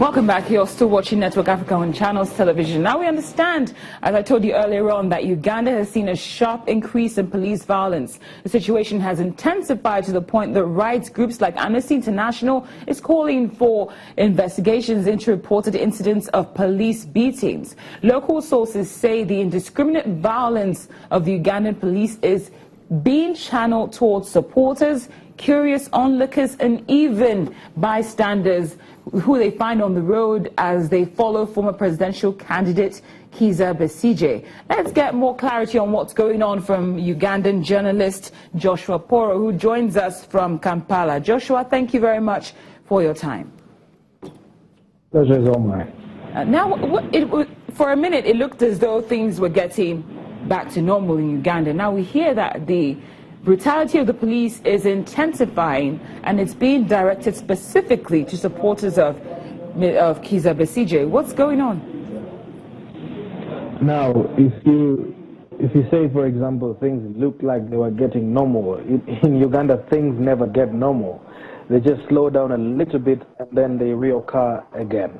Welcome back. You're still watching Network Africa on Channels Television. Now we understand, as I told you earlier on, that Uganda has seen a sharp increase in police violence. The situation has intensified to the point that rights groups like Amnesty International is calling for investigations into reported incidents of police beatings. Local sources say the indiscriminate violence of the Ugandan police is being channeled towards supporters, curious onlookers, and even bystanders who they find on the road as they follow former presidential candidate Kizza Besigye. Let's get more clarity on what's going on from Ugandan journalist Joshua Poro, who joins us from Kampala. Joshua, thank you very much for your time. Pleasure is all mine. For a minute, it looked as though things were getting back to normal in Uganda. Now we hear that the brutality of the police is intensifying, and it's being directed specifically to supporters of Kizza Besigye. What's going on? Now, if you say, for example, things look like they were getting normal, in Uganda things never get normal. They just slow down a little bit and then they reoccur again.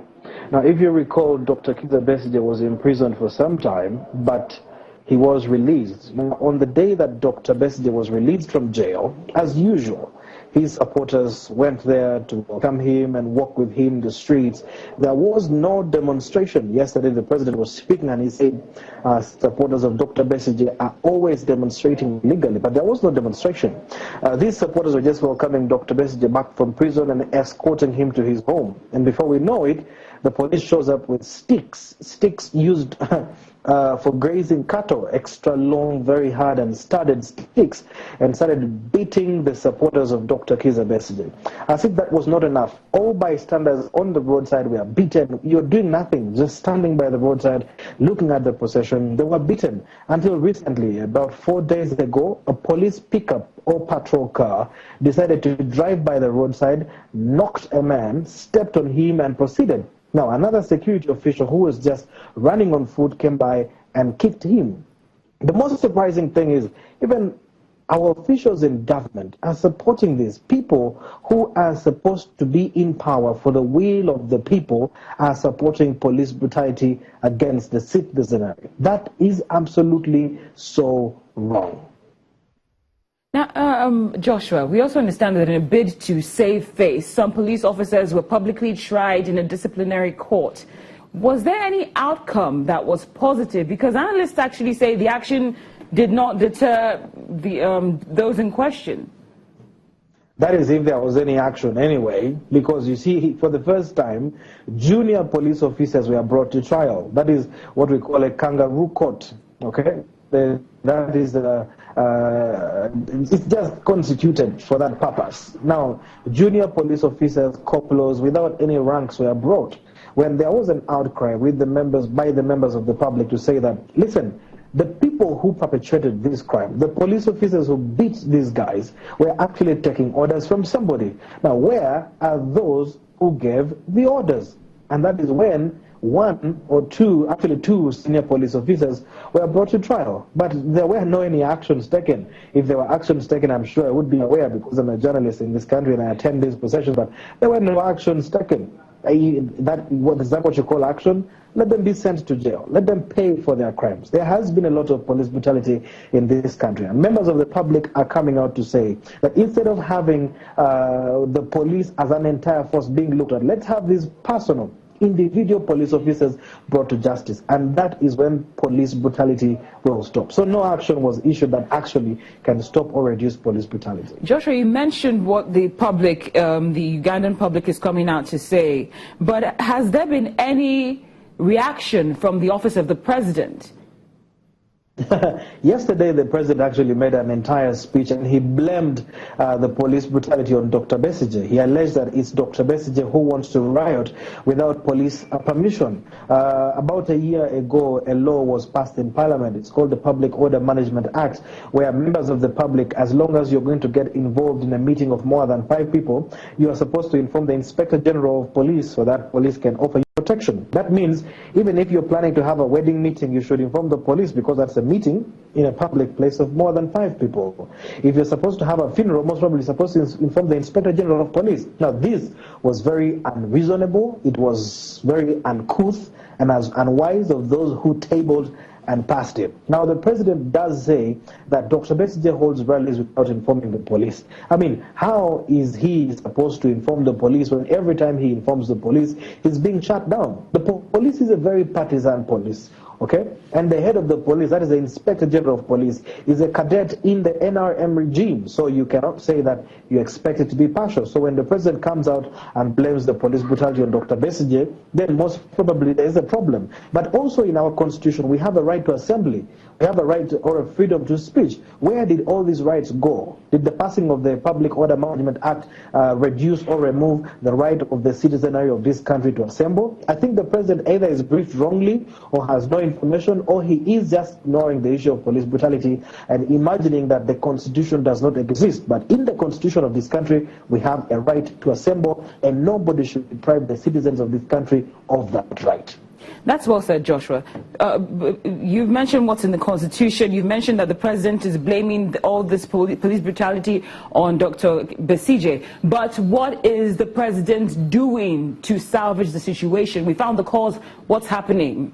Now, if you recall, Dr. Kizza Besigye was in prison for some time, but he was released. Now, on the day that Dr. Besigye was released from jail, as usual, his supporters went there to welcome him and walk with him in the streets. There was no demonstration. Yesterday, the president was speaking and he said supporters of Dr. Besigye are always demonstrating legally, but there was no demonstration. These supporters were just welcoming Dr. Besigye back from prison and escorting him to his home. And before we know it, the police shows up with sticks used for grazing cattle, extra long, very hard and studded sticks, and started beating the supporters of Dr. Kizza Besigye. As if that was not enough, all bystanders on the roadside were beaten. You're doing nothing, just standing by the roadside, looking at the procession. They were beaten until recently, about 4 days ago, a police pickup or patrol car decided to drive by the roadside, knocked a man, stepped on him, and proceeded. Now, another security official who was just running on foot came by and kicked him. The most surprising thing is even our officials in government are supporting this. People who are supposed to be in power for the will of the people are supporting police brutality against the citizenry. That is absolutely so wrong. Now, Joshua, we also understand that in a bid to save face, some police officers were publicly tried in a disciplinary court. Was there any outcome that was positive? Because analysts actually say the action did not deter those in question. That is, if there was any action anyway, because you see, for the first time, junior police officers were brought to trial. That is what we call a kangaroo court, okay? That is it's just constituted for that purpose. Now, junior police officers, corporals, without any ranks were brought. When there was an outcry by the members of the public to say that, listen, the people who perpetrated this crime, the police officers who beat these guys, were actually taking orders from somebody. Now, where are those who gave the orders? And that is when two senior police officers were brought to trial. But there were no any actions taken. If there were actions taken, I'm sure I would be aware because I'm a journalist in this country and I attend these processions, but there were no actions taken. Is that what you call action? Let them be sent to jail. Let them pay for their crimes. There has been a lot of police brutality in this country, and members of the public are coming out to say that instead of having the police as an entire force being looked at, let's have these personal, individual police officers brought to justice, and that is when police brutality will stop. So no action was issued that actually can stop or reduce police brutality. Joshua, you mentioned what the public, the Ugandan public is coming out to say, but has there been any reaction from the office of the president? Yesterday, the president actually made an entire speech and he blamed the police brutality on Dr. Besigye. He alleged that it's Dr. Besigye who wants to riot without police permission. About a year ago, a law was passed in Parliament. It's called the Public Order Management Act, where members of the public, as long as you're going to get involved in a meeting of more than 5 people, you are supposed to inform the Inspector General of Police so that police can offer you protection. That means even if you're planning to have a wedding meeting, you should inform the police, because that's a meeting in a public place of more than 5 people. If you're supposed to have a funeral, most probably you're supposed to inform the Inspector General of Police. Now, this was very unreasonable. It was very uncouth and as unwise of those who tabled and passed it. Now, the president does say that Dr. Besigye holds rallies without informing the police. I mean, how is he supposed to inform the police when every time he informs the police, he's being shut down? The police is a very partisan police. Okay? And the head of the police, that is the Inspector General of Police, is a cadet in the NRM regime. So you cannot say that you expect it to be partial. So when the president comes out and blames the police brutality on Dr. Besigye, then most probably there is a problem. But also in our constitution, we have a right to assembly. We have a right to, or a freedom to speech. Where did all these rights go? Did the passing of the Public Order Management Act reduce or remove the right of the citizenry of this country to assemble? I think the president either is briefed wrongly or has no information, or he is just ignoring the issue of police brutality and imagining that the constitution does not exist. But in the constitution of this country, we have a right to assemble, and nobody should deprive the citizens of this country of that right. That's well said, Joshua. You've mentioned what's in the Constitution. You've mentioned that the president is blaming all this police brutality on Dr. Besigye. But what is the president doing to salvage the situation? We found the cause. What's happening?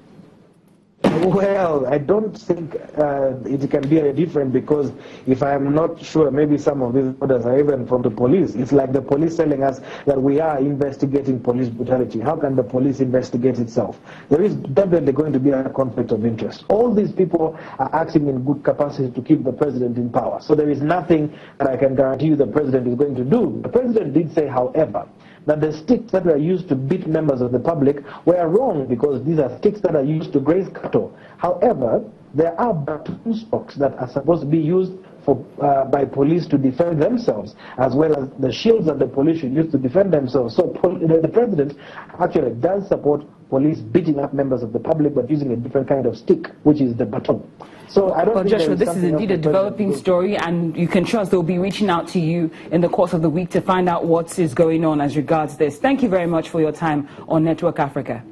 Well, I don't think it can be any different, because if I'm not sure, maybe some of these orders are even from the police. It's like the police telling us that we are investigating police brutality. How can the police investigate itself? There is definitely going to be a conflict of interest. All these people are acting in good capacity to keep the president in power. So there is nothing that I can guarantee you the president is going to do. The president did say, however, that the sticks that were used to beat members of the public were wrong, because these are sticks that are used to graze cattle. However, there are baton stocks that are supposed to be used for, by police to defend themselves, as well as the shields that the police should use to defend themselves. So the president actually does support police beating up members of the public, but using a different kind of stick, which is the baton. So I don't think Joshua, this is indeed a developing story, and you can trust they'll be reaching out to you in the course of the week to find out what is going on as regards this. Thank you very much for your time on Network Africa.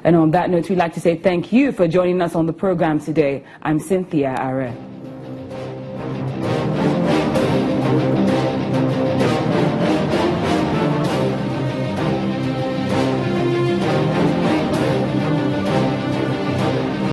And on that note, we'd like to say thank you for joining us on the program today. I'm Cynthia Are.